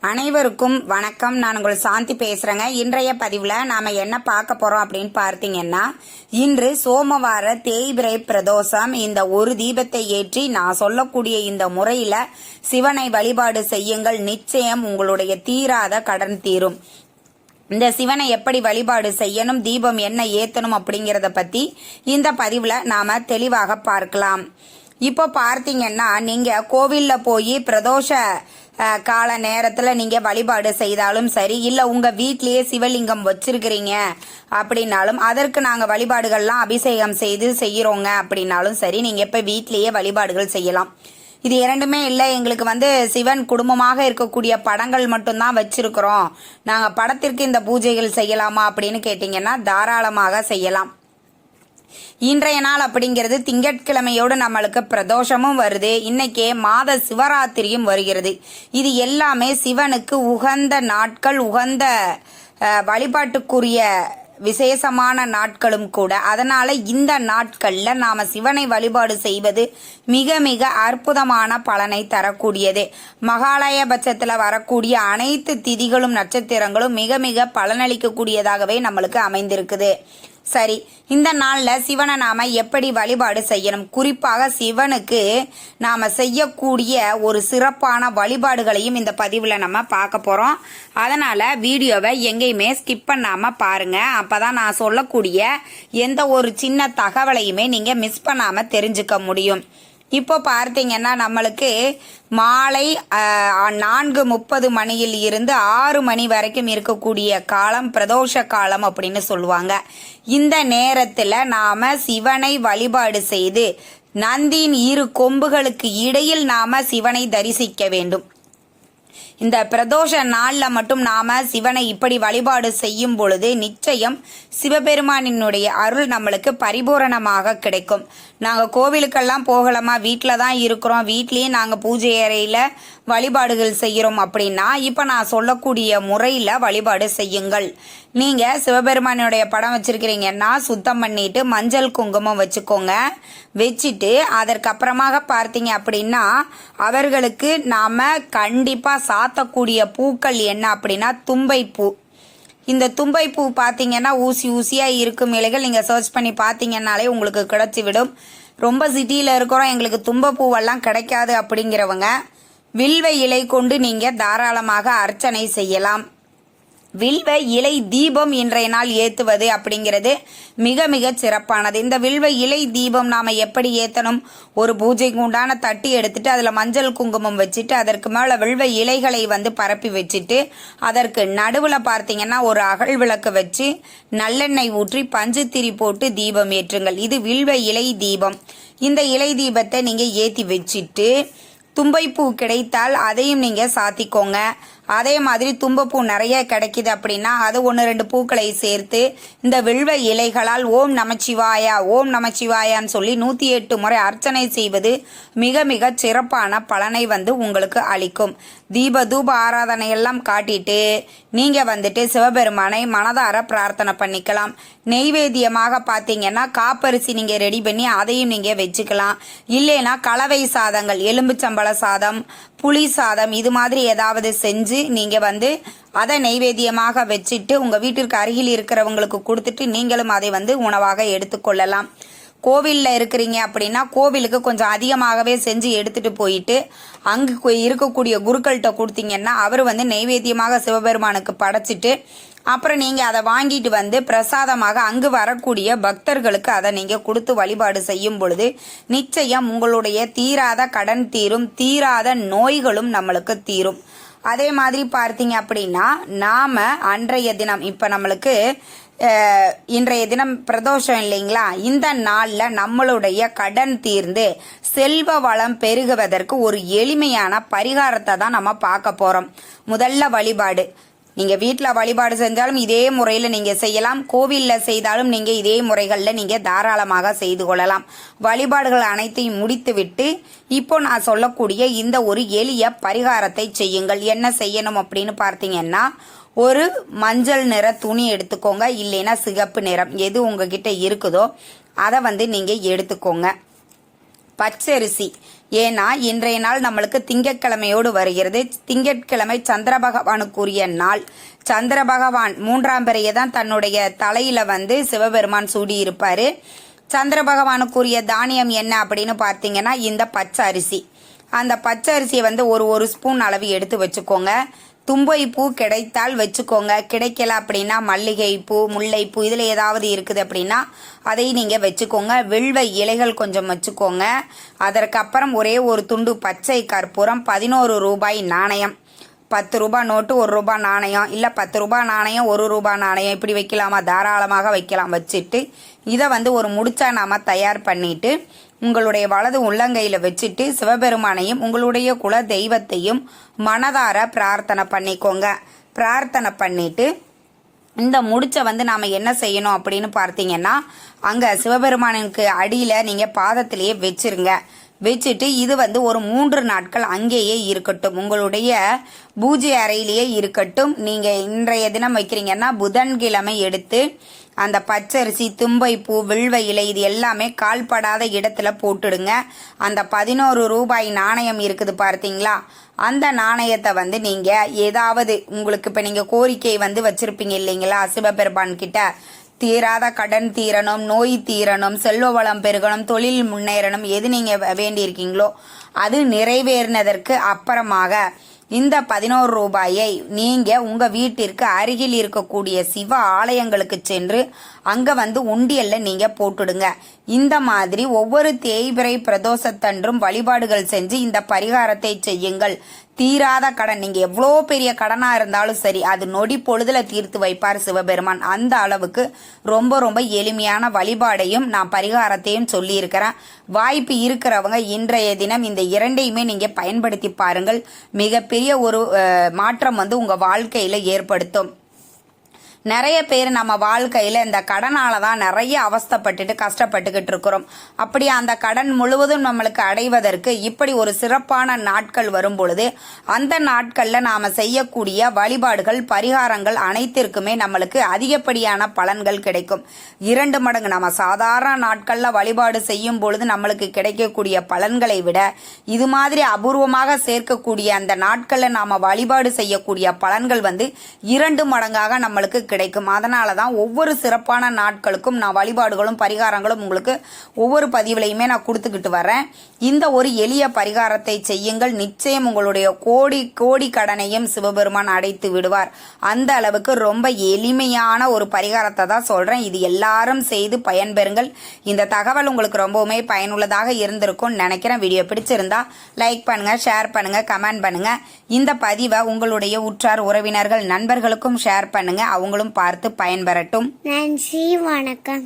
அனைவருக்கும் வணக்கம். நான் உங்கள் சாந்தி பேசுறேங்க. இன்றைய பதிவுல நாம என்ன பார்க்க போறோம் அப்படின்னு பார்த்தீங்கன்னா, இன்று சோமவார தேய்பிரை பிரதோஷம். இந்த ஒரு தீபத்தை ஏற்றி நான் சொல்லக்கூடிய இந்த முறையில சிவனை வழிபாடு செய்யுங்கள். நிச்சயம் உங்களுடைய தீராத கடன் தீரும். இந்த சிவனை எப்படி வழிபாடு செய்யணும், தீபம் என்ன ஏத்தணும் அப்படிங்கறத பத்தி இந்த பதிவுல நாம தெளிவாக பார்க்கலாம். இப்போ பார்த்தீங்கன்னா, நீங்க கோவில்ல போய் பிரதோஷ கால நேரத்துல நீங்க வழிபாடு செய்தாலும் சரி, இல்ல உங்க வீட்லயே சிவலிங்கம் வச்சிருக்கிறீங்க அப்படின்னாலும், அதற்கு நாங்க வழிபாடுகள்லாம் அபிஷேகம் செய்து செய்யறோங்க அப்படின்னாலும் சரி, நீங்க இப்ப வீட்லயே வழிபாடுகள் செய்யலாம். இது இரண்டுமே இல்லை, எங்களுக்கு சிவன் குடும்பமாக இருக்கக்கூடிய படங்கள் மட்டும்தான் வச்சிருக்கிறோம், நாங்க படத்திற்கு இந்த பூஜைகள் செய்யலாமா அப்படின்னு கேட்டீங்கன்னா தாராளமாக செய்யலாம். இன்றைய நாள் அப்படிங்கிறது திங்கட்கிழமையோடு நம்மளுக்கு பிரதோஷமும் வருது. இன்னைக்கே மாத சிவராத்திரியும் வருகிறது. இது எல்லாமே சிவனுக்கு உகந்த நாட்கள், உகந்த வழிபாட்டுக்குரிய விசேஷமான நாட்களும் கூட. அதனால இந்த நாட்கள்ல நாம சிவனை வழிபாடு செய்வது மிக மிக அற்புதமான பலனை தரக்கூடியது. மகாலய பட்சத்துல வரக்கூடிய அனைத்து திதிகளும் நட்சத்திரங்களும் மிக மிக பலனளிக்கக்கூடியதாகவே நம்மளுக்கு அமைந்திருக்குது. சரி, இந்த நாள்ல சிவனை நாம எப்படி வழிபாடு செய்யணும், குறிப்பாக சிவனுக்கு நாம செய்யக்கூடிய ஒரு சிறப்பான வழிபாடுகளையும் இந்த பதிவுல நம்ம பார்க்க போறோம். அதனால வீடியோவை எங்கேயுமே ஸ்கிப் பண்ணாம பாருங்க. அப்பதான் நான் சொல்லக்கூடிய எந்த ஒரு சின்ன தகவலையுமே நீங்க மிஸ் பண்ணாம தெரிஞ்சுக்க முடியும். இப்போ பார்த்தீங்கன்னா, நம்மளுக்கு மாலை 4:30 மணியில் இருந்து 6 மணி வரைக்கும் இருக்கக்கூடிய காலம் பிரதோஷ காலம் அப்படின்னு சொல்லுவாங்க. இந்த நேரத்துல நாம சிவனை வழிபாடு செய்து நந்தியின் 2 கொம்புகளுக்கு இடையில் நாம சிவனை தரிசிக்க வேண்டும். இந்த பிரதோஷ நாள்ல மட்டும் நாம சிவனை இப்படி வழிபாடு செய்யும் பொழுது நிச்சயம் சிவபெருமானினுடைய அருள் நம்மளுக்கு பரிபூரணமாக கிடைக்கும். நாங்க கோவிலுக்கெல்லாம் போகலாமா, வீட்டில தான் இருக்கிறோம், வீட்லயே நாங்க பூஜை அறையில வழிபாடுகள் செய்யறோம் அப்படின்னா, இப்ப நான் சொல்லக்கூடிய முறையில வழிபாடு செய்யுங்கள். நீங்க சிவபெருமானுடைய படம் வச்சிருக்கிறீங்கன்னா சுத்தம் பண்ணிட்டு மஞ்சள் குங்குமம் வச்சுக்கோங்க. வச்சுட்டு அதற்கப்புறமாக பார்த்தீங்க அப்படின்னா, அவர்களுக்கு நாம கண்டிப்பா சாத்தக்கூடிய பூக்கள் என்ன அப்படின்னா தும்பை பூ. இந்த தும்பை பூ பார்த்தீங்கன்னா ஊசி ஊசியா இருக்கும் இலைகள். நீங்க சர்ச் பண்ணி பார்த்தீங்கன்னாலே உங்களுக்கு கிடைச்சி விடும். ரொம்ப சிட்டியில இருக்கிறோம், எங்களுக்கு தும்பை பூவெல்லாம் கிடைக்காது அப்படிங்கிறவங்க வில்வ இலை கொண்டு நீங்க தாராளமாக அர்ச்சனை செய்யலாம். வில்வ இலை தீபம் இன்றைய நாள் ஏத்துவது அப்படிங்கிறது மிக மிக சிறப்பானது. இந்த வில்வ இலை தீபம் நாம எப்படி ஏத்தணும், ஒரு பூஜைக்கு உண்டான தட்டி எடுத்துட்டு அதுல மஞ்சள் குங்குமம் வச்சுட்டு அதற்கு மேல வில்வ இலைகளை பரப்பி வச்சுட்டு அதற்கு நடுவுல பார்த்தீங்கன்னா ஒரு அகல் விளக்கு வச்சு நல்லெண்ணெய் ஊற்றி பஞ்சுத்திரி போட்டு தீபம் ஏற்றுங்கள். இது வில்வ இலை தீபம். இந்த இலை தீபத்தை நீங்க ஏத்தி வச்சுட்டு தும்பைப்பூ கிடைத்தால் அதையும் நீங்க சாத்திக்கோங்க. அதே மாதிரி தும்பப்பூ நிறைய கிடைக்குது அப்படின்னா அது 1-2 பூக்களை சேர்த்து இந்த வில்வ இலைகளால் ஓம் நமச்சிவாயா ஓம் நமச்சிவாயான்னு சொல்லி 108 முறை அர்ச்சனை செய்வது மிக மிக சிறப்பான பலனை உங்களுக்கு அளிக்கும். தீப தூப ஆராதனை எல்லாம் காட்டிட்டு நீங்க சிவபெருமானை மனதார பிரார்த்தனை பண்ணிக்கலாம். நெய்வேத்தியமாக பார்த்தீங்கன்னா காப்பரிசி நீங்க ரெடி பண்ணி அதையும் நீங்க வச்சுக்கலாம். இல்லைன்னா கலவை சாதங்கள், எலும்புச்சம்பள சாதம், புளி சாதம், இது மாதிரி ஏதாவது செஞ்சு நீங்க அதை நெய்வேத்தியமாக வச்சுட்டு உங்க வீட்டிற்கு அருகில் இருக்கிறவங்களுக்கு கொடுத்துட்டு நீங்களும் அதை உணவாக எடுத்துக்கொள்ளலாம். கோவில்ல இருக்கிறீங்க அப்படின்னா கோவிலுக்கு கொஞ்சம் அதிகமாகவே செஞ்சு எடுத்துட்டு போயிட்டு அங்கு இருக்கக்கூடிய குருக்கள்கிட்ட கொடுத்தீங்கன்னா அவர் நெய்வேத்தியமாக சிவபெருமானுக்கு படைச்சிட்டு அப்புறம் நீங்க அதை வாங்கிட்டு பிரசாதமாக அங்கு வரக்கூடிய பக்தர்களுக்கு அதை நீங்க கொடுத்து வழிபாடு செய்யும் பொழுது நிச்சயம் உங்களுடைய தீராத கடன் தீரும், தீராத நோய்களும் நம்மளுக்கு தீரும். அதே மாதிரி பார்த்தீங்க அப்படின்னா, நாம அன்றைய தினம் இப்ப நம்மளுக்கு இன்றைய தினம் பிரதோஷம் இல்லைங்களா, இந்த நாள்ல நம்மளுடைய கடன் தீர்ந்து செல்வ வளம் பெருகுவதற்கு ஒரு எளிமையான பரிகாரத்தை தான் நம்ம பார்க்க போறோம். முதல்ல வழிபாடு. நீங்க வீட்டுல வழிபாடு செஞ்சாலும் இதே முறையில நீங்க செய்யலாம், கோவில்ல செய்தாலும் நீங்க இதே முறைகள்ல நீங்க தாராளமாக செய்து கொள்ளலாம். வழிபாடுகள் அனைத்தையும் முடித்து விட்டு இப்போ நான் சொல்லக்கூடிய இந்த ஒரு எளிய பரிகாரத்தை செய்யுங்கள். என்ன செய்யணும் அப்படின்னு பார்த்தீங்கன்னா, ஒரு மஞ்சள் நிற துணி எடுத்துக்கோங்க, இல்லைன்னா சிகப்பு நிறம் எது உங்ககிட்ட இருக்குதோ அதை நீங்க எடுத்துக்கோங்க. பச்சரிசி ஏன்னா இன்றைய நாள் நம்மளுக்கு திங்கட்கிழமையோடு வருகிறது. திங்கட்கிழமை சந்திர பகவானுக்குரிய நாள். சந்திர பகவான் 3ஆம் பிறையை தான் தன்னுடைய தலையில சிவபெருமான் சூடி இருப்பாரு. சந்திர பகவானுக்குரிய தானியம் என்ன அப்படின்னு பார்த்தீங்கன்னா இந்த பச்சை அரிசி. அந்த பச்சை அரிசியை ஒரு ஸ்பூன் அளவு எடுத்து வச்சுக்கோங்க. தும்பை பூ கிடைத்தால் வச்சுக்கோங்க, கிடைக்கல அப்படின்னா மல்லிகை பூ, முல்லைப்பூ இதில் ஏதாவது இருக்குது அப்படின்னா அதை நீங்கள் வச்சுக்கோங்க. வில்வ இலைகள் கொஞ்சம் வச்சுக்கோங்க. அதற்கப்புறம் ஒரே ஒரு துண்டு பச்சை கற்பூரம், 11 ரூபாய் நாணயம், 10 ரூபாய் நோட்டு, 1 ரூபாய் நாணயம், இல்லை 10 ரூபாய் நாணயம் 1 ரூபாய் நாணயம் இப்படி வைக்கலாமா, தாராளமாக வைக்கலாம். வச்சுட்டு இதை ஒரு முடிச்சா நாம தயார் பண்ணிட்டு உங்களுடைய வலது உள்ளங்கையில் வச்சுட்டு சிவபெருமானையும் உங்களுடைய குல தெய்வத்தையும் மனதார பிரார்த்தனை பண்ணிக்கோங்க. பிரார்த்தனை பண்ணிட்டு இந்த முடிச்ச நாம் என்ன செய்யணும் அப்படின்னு பார்த்தீங்கன்னா அங்கே சிவபெருமானுக்கு அடியில் நீங்கள் பாதத்திலேயே வச்சிருங்க. வச்சுட்டு இது ஒரு 3 நாட்கள் அங்கேயே இருக்கட்டும், உங்களுடைய பூஜை அறையிலேயே இருக்கட்டும். நீங்கள் இன்றைய தினம் வைக்கிறீங்கன்னா புதன்கிழமை எடுத்து அந்த பச்சரிசி, தும்பை பூ, வில்வ இலை இது எல்லாமே கால்படாத இடத்துல போட்டுடுங்க. அந்த 11 ரூபாய் நாணயம் இருக்குது பார்த்தீங்களா, அந்த நாணயத்தை நீங்கள் ஏதாவது உங்களுக்கு இப்போ நீங்கள் கோரிக்கை வச்சிருப்பீங்க இல்லைங்களா சிவபெருமான் கிட்ட, தீராத கடன் தீரணும், நோய் தீரணும், செல்வ வளம் பெருகணும், தொழில் முன்னேறணும், எது நீங்கள் வேண்டியிருக்கீங்களோ அது நிறைவேறினதற்கு அப்புறமாக இந்த 11 ரூபாயை நீங்க உங்க வீட்டிற்கு அருகில் இருக்கக்கூடிய சிவ ஆலயங்களுக்கு சென்று அங்க உண்டியல்ல நீங்க போட்டுடுங்க. இந்த மாதிரி ஒவ்வொரு தேய்பிறை பிரதோஷத்தன்றும் வழிபாடுகள் செஞ்சு இந்த பரிகாரத்தை செய்யுங்கள். தீராத கடன், நீங்க எவ்வளோ பெரிய கடனா இருந்தாலும் சரி அது நொடி பொழுதுல தீர்த்து வைப்பார் சிவபெருமான். அந்த அளவுக்கு ரொம்ப ரொம்ப எளிமையான வழிபாடையும் நான் பரிகாரத்தையும் சொல்லி இருக்கிறேன். வாய்ப்பு இருக்கிறவங்க இன்றைய தினம் இந்த இரண்டையுமே நீங்க பயன்படுத்தி பாருங்கள். மிகப்பெரிய ஒரு மாற்றம் உங்க வாழ்க்கையில ஏற்படுத்தும். நிறைய பேர் நம்ம வாழ்க்கையில் இந்த கடனால தான் நிறைய அவஸ்தைப்பட்டுட்டு கஷ்டப்பட்டுக்கிட்டு இருக்கிறோம். அப்படி அந்த கடன் முழுவதும் நம்மளுக்கு அடைவதற்கு இப்படி ஒரு சிறப்பான நாட்கள் வரும் பொழுது அந்த நாட்களில் நாம் செய்யக்கூடிய வழிபாடுகள், பரிகாரங்கள் அனைத்திற்குமே நம்மளுக்கு அதிகப்படியான பலன்கள் கிடைக்கும். 2 மடங்கு நம்ம சாதாரண நாட்களில் வழிபாடு செய்யும் பொழுது நம்மளுக்கு கிடைக்கக்கூடிய பலன்களை விட இது மாதிரி அபூர்வமாக சேர்க்கக்கூடிய அந்த நாட்களில் நாம் வழிபாடு செய்யக்கூடிய பலன்கள் 2 மடங்காக நம்மளுக்கு கிடைக்கும். அதனால தான் ஒவ்வொரு சிறப்பான நாட்களுக்கும் நான் வழிபாடுகளும் பரிகாரங்களும் உங்களுக்கு ஒவ்வொரு பதிவுலையுமே நான் கொடுத்துக்கிட்டு வரேன். இந்த ஒரு எளிய பரிகாரத்தை செய்யுங்கள். நிச்சயம் உங்களுடைய கோடி கோடி கடனையும் சிவபெருமான் அடைத்து விடுவார். அந்த அளவுக்கு ரொம்ப எளிமையான ஒரு பரிகாரத்தை தான் சொல்றேன். இது எல்லாரும் செய்து பயன்பெறுங்கள். இந்த தகவல் உங்களுக்கு ரொம்பவுமே பயனுள்ளதாக இருந்திருக்கும் நினைக்கிறேன். வீடியோ பிடிச்சிருந்தா லைக் பண்ணுங்க, ஷேர் பண்ணுங்க, கமெண்ட் பண்ணுங்க. இந்த பதிவை உங்களுடைய உற்றார் உறவினர்கள் நண்பர்களுக்கும் ஷேர் பண்ணுங்க. அவங்களும் பார்த்து பயன்பெறட்டும். நன்றி, வணக்கம்.